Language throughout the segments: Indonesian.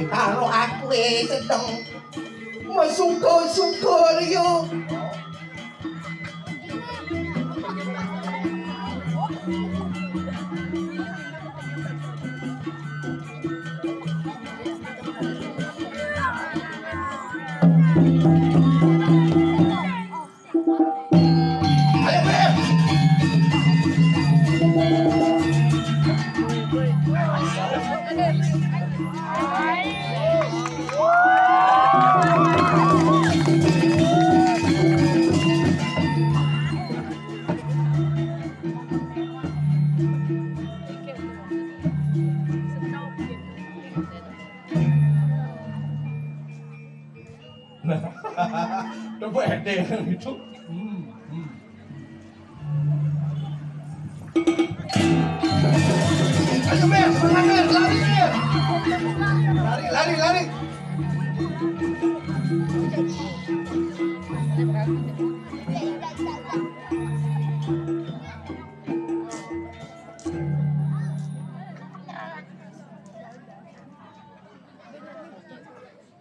Kalau aku sedang suka-suka yo. Coba ada yang itu. Ayo Mer, semangat Mer, lari Mer. Lari.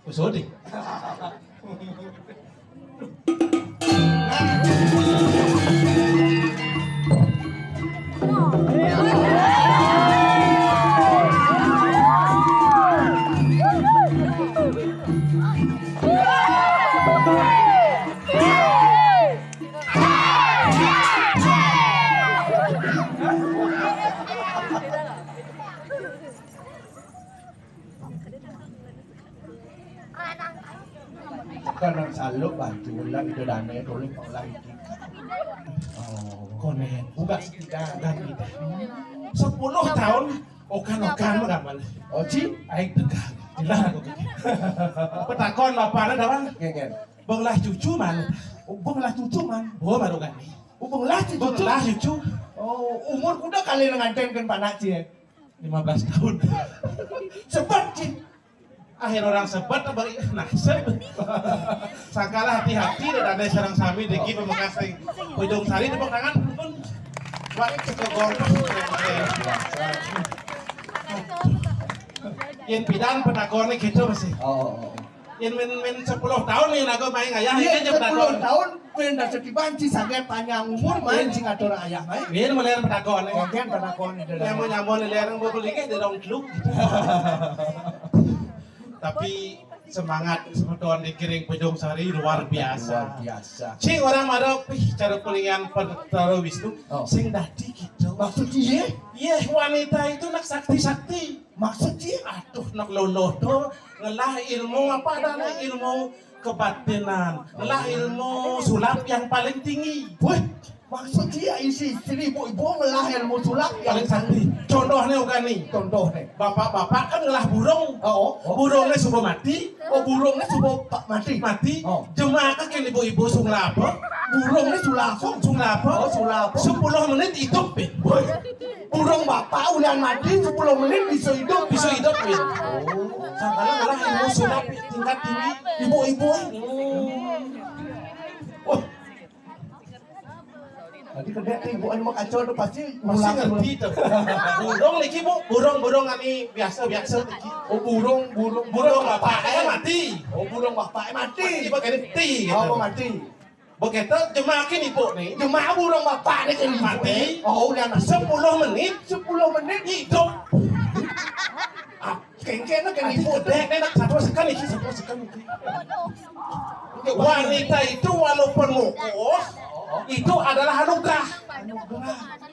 Usodi. Karena selalu bantu ulang itu dana rolling ulang itu. Oh, konen. Buka sekitar dan kita. 10 tahun okan-okan makaman. Oci, Aing tegak. Jelas aku pikir. Petakon bapaknya dah bang. gengen. Benglah cucu man. Benglah cucu man. Oh baru kan. Benglah cucu. Benglah cucu. Oh, umur kuda kali ngantenkeun panak cie. 15 tahun. Cepat cie. Akhir orang sebat bari nasib. Sakala hati-hati dan ada sarang sami deki pemekas teh. Ujung sari tepuk tangan. Wah, cekogor. Yen pidan petakon ni gitu masih. Oh. Yen men 10 tahun nih nago main ayah Iya, ini petakon. 10 tahun pindah setibanci sangat panjang umur main sing atur ayah main. Yen meler petakon. Gengen panakon itu. Nyamon lereng mau beli ke di dong klub. Tapi semangat semeton dikiring Pejong Sari luar biasa. Sing orang marah cara pelingan Pertaro Wisnu sing dadi gitu. Maksud dia? Iya wanita itu nak sakti-sakti. Maksud dia? Aduh nak loloh do ngelah ilmu apa adanya ilmu kebatinan, ngelah ilmu sulap yang paling tinggi. Wih, maksud dia isi ibu ngelah ilmu sulap yang Paling sakti. Contohnya ukan nih. Contohnya. Bapak-bapak kan ngelah burung. Burungnya subuh mati. Burungnya subuh mati. Jemaah kan ibu-ibu sung lapo. Burungnya sulapong. Sung lapo. 10 menit hidup. Burung bapak udah mati 10 menit bisa hidup. Sakala ngelah ilmu sulap tingkat tinggi. Ibu-ibu. Tadi kedek ibu anu kacau tuh pasti Masih ngerti tuh. Burung niki bu, burung ani biasa iki. Burung bapaknya mati. Burung bapaknya mati. Tiba kali mati. Mati. Begitu jemakin ibu nih. Jemaah burung bapak nih kan Mati. Udah 10 menit hidup. Kengkena kan ibu dek nak satu sekali. Wanita itu walaupun mukos itu adalah anugerah.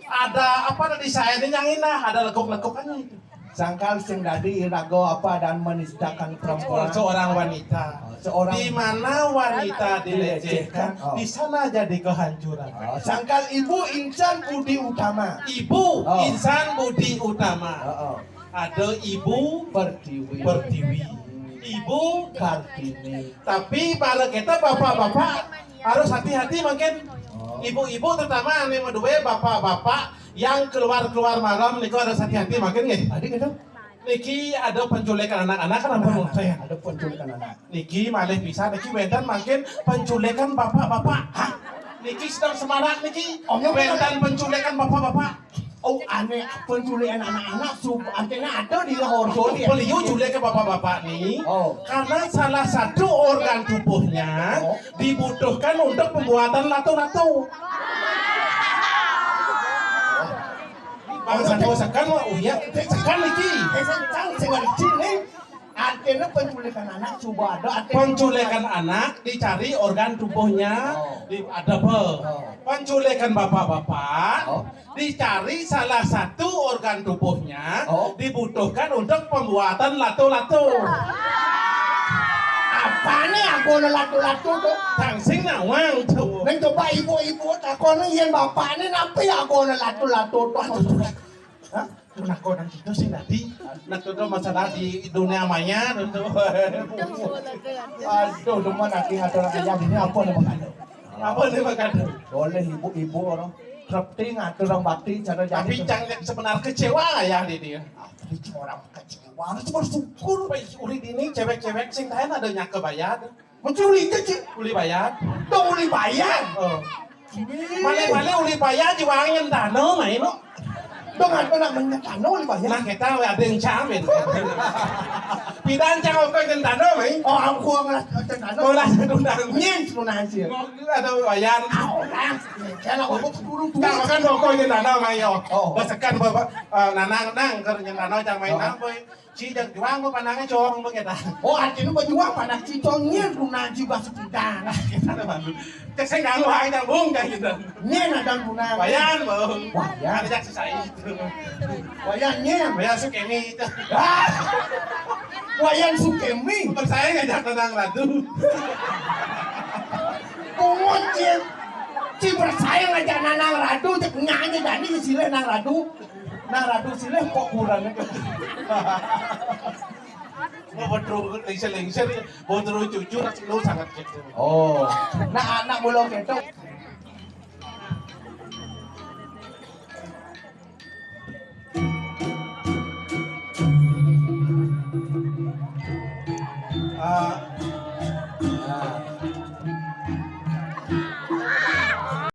Ada apa di saya ini yang inah, ada legok-legokannya itu. Sangkal sing dadi irago apa dan menistakan perempuan. Seorang wanita. Seorang Di mana wanita dilecehkan, Oh. di sana jadi kehancuran. Sangkal ibu insan budi utama. Ibu Oh. insan budi utama. Oh. Ada ibu Pertiwi. pertiwi, ibu. Kartini. Tapi para kita bapak-bapak harus hati-hati mungkin. Oh. Ibu-ibu terutama nih medue bapak-bapak yang keluar-keluar malam niku harus hati-hati makin nggih. Adik itu Niki ada penculikan anak-anak kan apa menurut saya? ada penculikan anak. Niki malih bisa niki wentan makin penculikan bapak-bapak. Hah? Niki sedang semarak niki. Wentan penculikan bapak-bapak. Oh aneh penculikan anak-anak antena ada di Lahore Saudi. Beliau culik ke bapak-bapak nih. Oh. Karena salah satu organ tubuhnya Oh. dibutuhkan untuk pembuatan lato-lato. Bang Santo sekan wah iya sekan niki. Sang sing sini antena penculikan anak coba ada Penculikan anak dicari organ tubuhnya ada apa? Penculikan bapak-bapak Oh. dicari salah satu organ tubuhnya Oh. dibutuhkan untuk pembuatan lato-lato. apa nih aku latu-latu tuh. Tangsing nawang tuh. Neng coba ibu-ibu takon yen bapak ini napi aku latu-latu tuh. Hah? Nakonan itu sih tadi. Nakonan masalah di dunia maya itu. Aduh, cuma nanti ngatur ayam ini apa nih makanya? Apa nih makan? Boleh ibu-ibu orang kerti ngatur orang bakti cara jadi. Tapi jangan sebenarnya kecewa ya di dia. Ini orang kecewa harus bersyukur. Uli ini cewek-cewek sing lain ada nyak kebayar. Mencuri itu sih. Uli bayar. Tuh uli bayar. Male-male uli bayar juangin dano main lo. Tuh nggak pernah menyatakan uli bayar. Nah kita ada yang camen. Pidan cang kau yang dano main. Oh aku ngelas tengah. Ngolah sedundang. Nyen lunan sih. Ada bayar. Orang. Kalau aku turun Kang kan kau yang dano main yo. Oh. Basekan bapak nanang kerja dano cang main apa? Si jang juang gua pandangan cowok begitu. Oh artinya berjuang pada cicongnya lunan juga sekitar. Kita ada bantu. Cek saya nggak luang yang bung kayak gitu. Nyen ada lunan. Bayar bung. Bayar. Ada jak susah itu. Wayan nyen. Bayar sukemi itu. Wayan sukemi. Bukan saya ngajak tenang ratu. Pungut sih. Si bersaing aja nang radu cek nyanyi tadi sile nang radu. Nang radu sile kok kurangnya. Mau betul lengser betul cucu lu sangat kecil. Oh. Nah anak bulong itu.